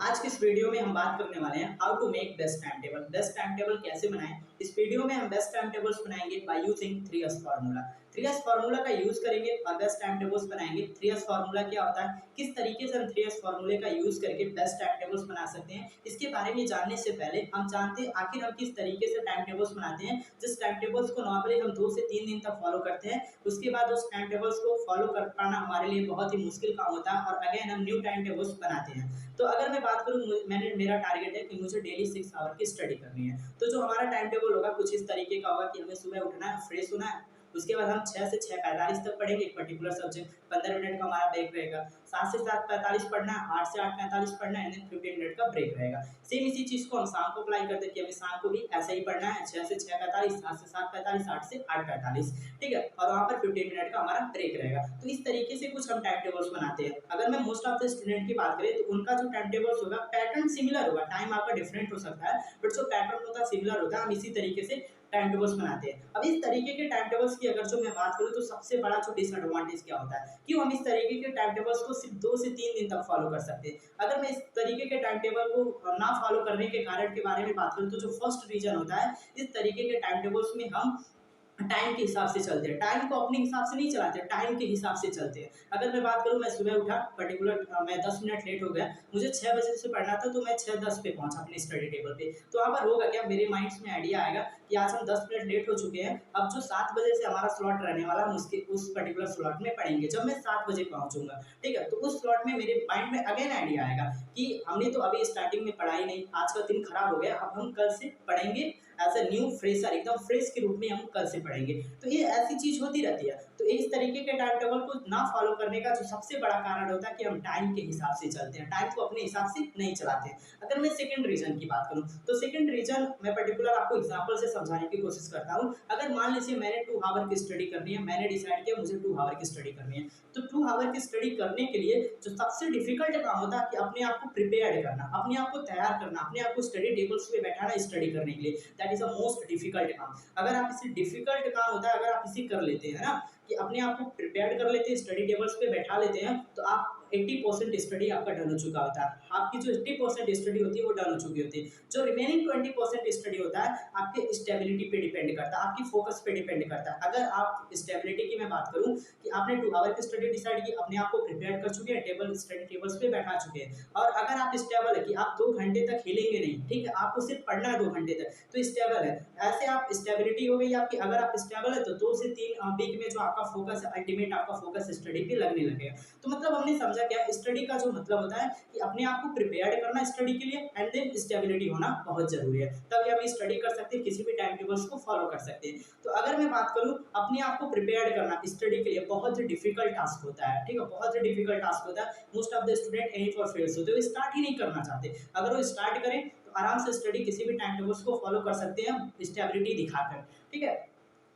आज की इस वीडियो में हम बात करने वाले हैं how to make best time table. Best time table कैसे बनाएं। इस वीडियो में हम बेस्ट टाइम टेबल्स बनाएंगे by using 3S formula. 3S formula का यूज करेंगे और बेस्ट टाइम टेबल्स बनाएंगे। 3S फार्मूला क्या होता है, किस तरीके से हम 3S फार्मूले का यूज करके बेस्ट टाइम टेबल्स बना सकते हैं, इसके बारे में जानने से पहले हम जानते हैं आखिर हम किस तरीके से टाइम टेबल्स बनाते हैं। जिस टाइम टेबल्स को नॉर्मली हम 2 से 3 दिन तक फॉलो करते हैं, उसके बाद उस टाइम टेबल्स को फॉलो कर पाना हमारे लिए बहुत ही मुश्किल काम होता है और अगेन हम न्यू टाइम टेबल्स बनाते हैं। तो अगर मैं बात करूँ, मेरा टारगेट है कि मुझे डेली 6 आवर की स्टडी करनी है। तो जो हमारा टाइम टेबल होगा कुछ इस तरीके का होगा कि हमें सुबह उठना है, फ्रेश होना है, उसके बाद हम 6 से 6:45 तक पढ़ेंगे एक पर्टिकुलर सब्जेक्ट, 15 मिनट का हमारा ब्रेक रहेगा। 7 से 7:45 पढ़ना है, 8 से 8:45 पढ़ना है, 15 मिनट का ब्रेक रहेगा। सेम इसी चीज़ को हम शाम को अप्लाई करते हैं कि हमें शाम को भी ऐसे ही पढ़ना है, 6 से 6:45, 7 से 7:45, 8 से 8:45, ठीक है, और वहाँ पर 15 मिनट का हमारा ब्रेक रहेगा। तो इस तरीके से कुछ हम टाइम टेबल्स बनाते हैं। अगर मैं मोस्ट ऑफ द स्टूडेंट की बात करें तो उनका जो टाइम टेबल्स होगा पैटर्न सिमिलर होगा, टाइम आपका डिफरेंट हो सकता है बट जो पैटर्न होता है सिमिलर होता है। हम इसी तरीके से टाइम टेबल्स बनाते हैं। अब इस तरीके के टाइम टेबल्स की अगर जो मैं बात करूँ तो सबसे बड़ा जो डिसएडवांटेज क्या होता है, क्यों हम इस तरीके के टाइम टेबल्स को सिर्फ 2 से 3 दिन तक फॉलो कर सकते हैं। अगर मैं इस तरीके के टाइम टेबल को ना फॉलो करने के कारण के बारे में बात करूँ तो जो फर्स्ट रीजन होता है, इस तरीके के टाइम टेबल्स में हम टाइम के हिसाब से चलते हैं। टाइम को अपने हिसाब से नहीं चलाते, टाइम के हिसाब से चलते हैं। अगर मैं बात करूँ, मैं सुबह उठा पर्टिकुलर मैं 10 मिनट लेट हो गया, मुझे 6 बजे से पढ़ना था तो मैं 6:10 पे पहुंचा अपने स्टडी टेबल पे। तो वहाँ पर होगा क्या, मेरे माइंड्स में आइडिया आएगा कि आज हम 10 मिनट लेट हो चुके हैं, अब जो 7 बजे से हमारा स्लॉट रहने वाला हम उसके उस पर्टिकुलर स्लॉट में पढ़ेंगे जब मैं 7 बजे पहुंचूंगा, ठीक है। तो उस स्लॉट में मेरे माइंड में अगेन आइडिया आएगा कि हमने तो अभी स्टार्टिंग में पढ़ाई नहीं, आज का दिन खराब हो गया, अब हम कल से पढ़ेंगे एज अ न्यू फ्रेशर, एकदम फ्रेश के रूप में हम कल से पढ़ेंगे। तो ये ऐसी चीज होती रहती है। तो इस तरीके के टाइम टेबल को ना फॉलो करने का जो सबसे बड़ा कारण होता है कि हम टाइम के हिसाब से चलते हैं, टाइम को अपने हिसाब से नहीं चलाते हैं। अगर मैं सेकंड रीजन की बात करूं तो सेकंड रीजन मैं पर्टिकुलर आपको एग्जांपल से समझाने की कोशिश करता हूं। अगर मान लीजिए मैंने 2 आवर की स्टडी करनी है, मैंने डिसाइड किया मुझे 2 आवर की स्टडी करनी है, तो 2 आवर की स्टडी करने के लिए जो सबसे डिफिकल्ट काम होता है कि अपने आप को प्रिपेयर करना, अपने आप को तैयार करना, अपने आप को स्टडी टेबल्स पे बैठाना स्टडी करने के लिए, that is the most difficult काम। अगर आप इसे डिफिकल्ट काम होता है, अगर आप इसे कर लेते हैं ना कि अपने आप को प्रिपेयर कर लेते हैं, स्टडी टेबल्स पे बैठा लेते हैं, तो आप 80% स्टडी आपका डन हो चुका होता है। आपकी जो 80% स्टडी होती है वो डन हो चुकी होती है। जो रिमेनिंग 20% स्टडी होता है आपके स्टेबिलिटी पे डिपेंड करता है, आपकी फोकस पे डिपेंड करता है। अगर आप स्टेबिलिटी की मैं बात करूं कि आपने 2 आवर की स्टडी डिसाइड की, अपने आप को प्रिपेयर कर चुके हैं, स्टडी टेबल्स पे बैठा चुके हैं, और अगर आप स्टेबल है कि आप 2 घंटे तक हिलेंगे नहीं, ठीक है, आपको सिर्फ पढ़ना है 2 घंटे तक, तो स्टेबल है। ऐसे आप स्टेबिलिटी हो गई आपकी। अगर आप स्टेबल है तो 2 से 3 वीक में जो आपका फोकस है, अल्टीमेट आपका फोकस स्टडी पे लगने लगेगा। तो मतलब हमने समझा क्या, स्टडी का जो मतलब होता है कि अपने आप को प्रिपेयर्ड करना स्टडी के लिए, एंड देन स्टेबिलिटी होना बहुत जरूरी है, तभी हम स्टडी कर सकते हैं, किसी भी टाइम टेबल्स को फॉलो कर सकते हैं। तो अगर मैं बात करूं अपने आप को प्रिपेयर्ड करना स्टडी के लिए, बहुत ही डिफिकल्ट टास्क होता है, ठीक है, बहुत ही डिफिकल्ट टास्क होता है। Most of the student am for fails होते हैं, वो स्टार्ट ही नहीं करना चाहते। अगर वो स्टार्ट करें तो आराम से स्टडी किसी भी टाइम टेबल्स को फॉलो कर सकते हैं स्टेबिलिटी दिखाकर, ठीक है।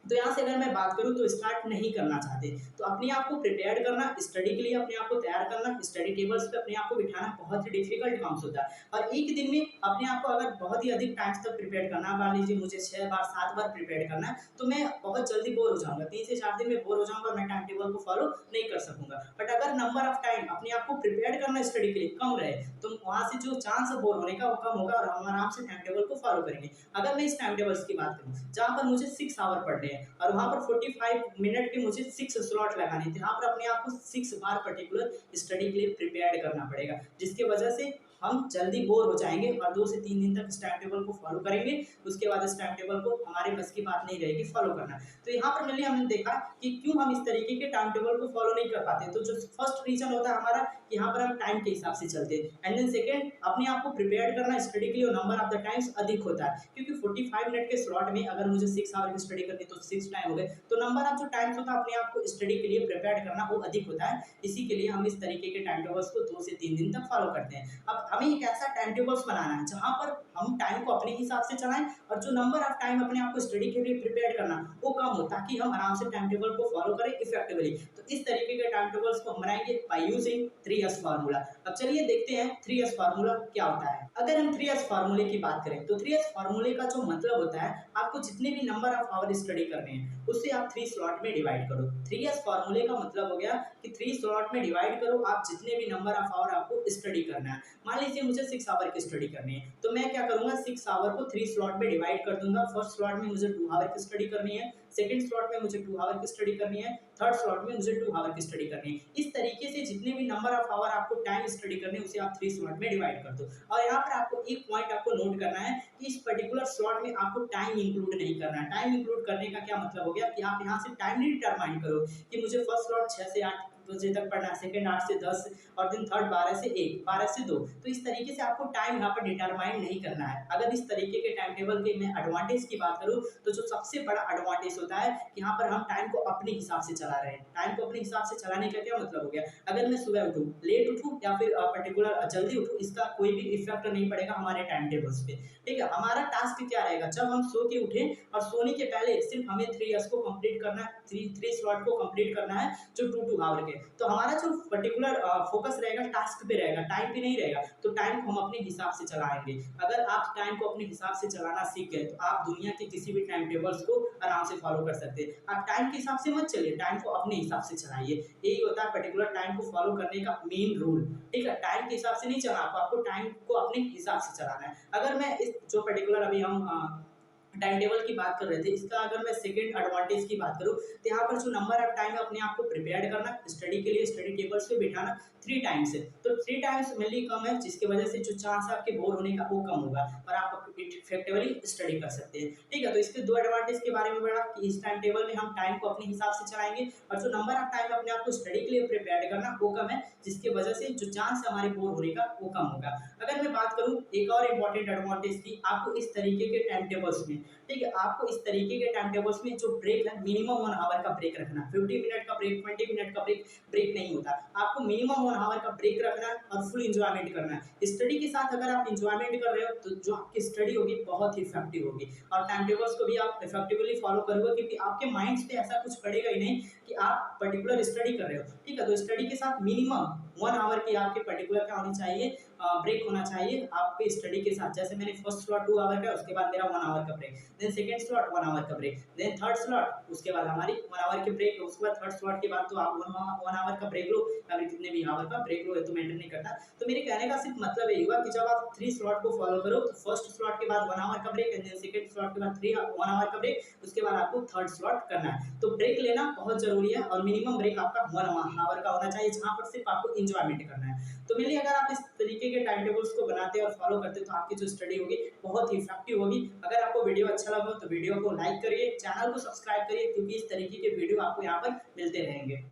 तो यहाँ से अगर मैं बात करूँ तो स्टार्ट नहीं करना चाहते, तो अपने आप को प्रिपेयर करना स्टडी के लिए, अपने आप को तैयार करना, स्टडी टेबल्स पे अपने आप को बिठाना बहुत ही डिफिकल्ट काम होता है। और एक दिन में अपने आप को अगर बहुत ही अधिक टाइम तक प्रिपेयर करना, मान लीजिए मुझे 6 बार 7 बार प्रिपेयर करना है, तो मैं बहुत जल्दी बोर हो जाऊंगा, 3 से 4 दिन में बोर हो जाऊंगा, मैं टाइम टेबल को फॉलो नहीं कर सकूंगा। बट अगर नंबर ऑफ टाइम अपने आप को प्रिपेयर करना स्टडी के लिए कम रहे, तो वहां से जो चांस है बोर होने का वो कम होगा और हम आराम से टाइम टेबल को फॉलो करेंगे। अगर मैं इस टाइम टेबल्स की बात करूँ जहाँ पर मुझे 6 आवर पढ़ने हैं और वहाँ पर 45 मिनट के मुझे 6 स्लॉट लगाने थे, यहाँ पर अपने आप को 6 बार पर्टिकुलर स्टडी के लिए प्रिपेयर करना पड़ेगा, जिसकी वजह से हम जल्दी बोर हो जाएंगे और 2 से 3 दिन तक इस टाइम टेबल को फॉलो करेंगे। उसके बाद इस टाइम टेबल को हमारे बस की बात नहीं रहेगी फॉलो करना। तो यहाँ पर मेनली हमने देखा कि क्यों हम इस तरीके के टाइम टेबल को फॉलो नहीं कर पाते। तो जो फर्स्ट रीजन होता है हमारा, यहाँ पर हम टाइम के हिसाब से चलते हैं, एंड देन सेकेंड अपने आप को प्रिपेयर करना स्टडी के लिए, नंबर ऑफ द टाइम्स अधिक होता है, क्योंकि 45 मिनट के स्लॉट में अगर मुझे 6 आवर की स्टडी करनी तो 6 टाइम हो गए, तो नंबर ऑफ जो टाइम्स होता है अपने आप को स्टडी के लिए प्रिपेयर करना वो अधिक होता है। इसी के लिए हम इस तरीके के टाइम टेबल्स को 2 से 3 दिन तक फॉलो करते हैं। अब हमें एक ऐसा टाइम टेबल्स बनाना है जहां पर हम टाइम को अपने हिसाब से चलाएं और जो नंबर ऑफ टाइम अपने आप को स्टडी के लिए प्रिपेयर करना वो कम हो, ताकि हम आराम से टाइम टेबल को फॉलो करें इफेक्टिवली। तो इस तरीके के टाइम टेबल्स को हम बनाएंगे बाय यूजिंग 3S फार्मूला। अब चलिए देखते हैं 3S फार्मूला क्या होता है। अगर हम 3S फार्मूले की बात करें तो 3S फार्मूले का जो मतलब होता है, आपको जितने भी नंबर ऑफ आवर स्टडी करने हैं उससे आप 3 स्लॉट में डिवाइड करो। 3S फार्मूले का मतलब हो गया कि 3 स्लॉट में डिवाइड करो आप जितने भी नंबर ऑफ आवर आपको स्टडी करना है। मान लीजिए मुझे 6 आवर की स्टडी करनी है, तो मैं क्या करूँगा 6 आवर को 3 स्लॉट में डिवाइड कर दूँगा। फर्स्ट स्लॉट में मुझे 2 आवर की स्टडी करनी है, सेकंड स्लॉट में मुझे 2 आवर की स्टडी करनी है, थर्ड स्लॉट में मुझे 2 आवर की स्टडी करनी है। इस तरीके से जितने भी नंबर ऑफ आवर आपको टाइम स्टडी करने हैं उसे आप 3 स्लॉट में डिवाइड कर दो। और यहाँ पर आपको एक पॉइंट आपको नोट करना है कि इस पर्टिकुलर स्लॉट में आपको टाइम इंक्लूड नहीं करना है। टाइम इंक्लूड करने का क्या मतलब हो गया कि आप यहाँ से टाइम नहीं डिटरमाइन करो कि मुझे फर्स्ट स्लॉट 6 से 8 बजे तक पढ़ना है, सेकंड 8 से 10 और दिन थर्ड 12 से 1, 12 से 2। तो इस तरीके से आपको टाइम यहाँ पर डिटरमाइन नहीं करना है। अगर इस तरीके के टाइम टेबल के मैं एडवांटेज की बात करूँ तो जो सबसे बड़ा एडवांटेज होता है कि यहाँ पर हम टाइम को अपने हिसाब से चला रहे हैं। टाइम को अपने हिसाब से चलाने का क्या मतलब हो गया, अगर मैं सुबह उठूँ, लेट उठूँ या फिर पर्टिकुलर जल्दी उठूँ, इसका कोई भी इफेक्ट नहीं पड़ेगा हमारे टाइम टेबल्स पे। ठीक है, हमारा टास्क क्या रहेगा, जब हम सो के उठें और सोने के पहले सिर्फ हमें 3 इयर्स को कंप्लीट करना है, 3 स्लॉट को कंप्लीट करना है जो 2 आवर के। तो हमारा जो पर्टिकुलर फोकस रहेगा टास्क पे रहेगा, टाइम पे नहीं रहेगा। तो टाइम को हम अपने हिसाब से चलाएंगे। अगर आप टाइम को अपने हिसाब से चलाना सीख गए तो आप दुनिया के किसी भी टाइम टेबल्स को आराम से फॉलो कर सकते हैं। आप टाइम के हिसाब से मत चलिए, टाइम को अपने हिसाब से चलाइए। यही होता है पर्टिकुलर टाइम को फॉलो करने का मेन रूल। ठीक है, टाइम के हिसाब से नहीं चलना, आपको टाइम को अपने हिसाब से चलाना है। अगर मैं इस जो पर्टिकुलर अभी हम टाइम टेबल की बात कर रहे थे, इसका अगर मैं सेकंड एडवांटेज की बात करूँ तो यहाँ पर जो नंबर ऑफ टाइम है अपने आप को प्रिपेयर करना, स्टडी के लिए स्टडी टेबल्स पे बिठाना 3 टाइम्स है। तो 3 टाइम्स मेनली कम है, जिसकी वजह से जो चांस है आपके बोर होने का वो कम होगा और आप इफेक्टिवली स्टडी कर सकते हैं। ठीक है, तो इसके 2 एडवांटेज के बारे में पढ़ा कि इस टाइम टेबल में हम टाइम को अपने हिसाब से चलाएंगे और जो नंबर ऑफ टाइम अपने आप को स्टडी के लिए प्रिपेयर करना वो कम है, जिसकी वजह से जो चांस है हमारे बोर होने का वो कम होगा। अगर मैं बात करूँ एक और इम्पॉर्टेंट एडवांटेज की, आपको इस तरीके के टाइम टेबल्स में, ठीक है, आपको इस तरीके के टाइम टेबल्स में जो ब्रेक है मिनिमम 1 आवर का ब्रेक रखना। 50 मिनट का ब्रेक, 20 मिनट का ब्रेक नहीं होता। आपको मिनिमम 1 आवर का ब्रेक रखना है और फुल एंजॉयमेंट करना है। स्टडी के साथ अगर आप एंजॉयमेंट कर रहे हो तो जो आपकी स्टडी होगी बहुत ही इफेक्टिव होगी और टाइम टेबल्स को भी आप इफेक्टिवली फॉलो करोगे, क्योंकि आपके माइंड्स पे ऐसा कुछ पड़ेगा ही नहीं कि आप पर्टिकुलर स्टडी कर रहे हो। ठीक है, तो स्टडी के साथ मिनिमम 1 आवर की आपके पर्टिकुलर क्या होनी चाहिए, ब्रेक होना चाहिए आपके स्टडी के साथ। जैसे मैंने फर्स्ट स्लॉट 2 आवर का, उसके बाद मेरा 1 आवर का break, then second slot 1 hour का ब्रेक, देन थर्ड स्लॉट, उसके बाद हमारी 1 आवर की ब्रेक, उसके बाद थर्ड स्लॉट के बाद तो आप 1 आवर का ब्रेक लो या फिर कितने भी आवर का ब्रेक लो, ये तो मैटर नहीं करता। तो मेरे कहने का सिर्फ मतलब यही हुआ कि जब आप 3 स्लॉट को फॉलो करो तो फर्स्ट स्लॉट के बाद 1 आवर का ब्रेक, देन सेकंड स्लॉट के बाद 1 आवर का ब्रेक, उसके बाद आपको थर्ड स्लॉट करना है। तो ब्रेक लेना बहुत जरूरी है और मिनिमम ब्रेक आपका 1 आवर का होना चाहिए, जहां पर सिर्फ आपको एंजॉयमेंट करना है। तो मेनली अगर आप इस तरीके के टाइम टेबल्स को बनाते हैं और फॉलो करते हैं तो आपकी जो स्टडी होगी बहुत ही इफेक्टिव होगी। अगर आपको वीडियो अच्छा लगा तो वीडियो को लाइक करिए, चैनल को सब्सक्राइब करिए, क्योंकि इस तरीके के वीडियो आपको यहाँ पर मिलते रहेंगे।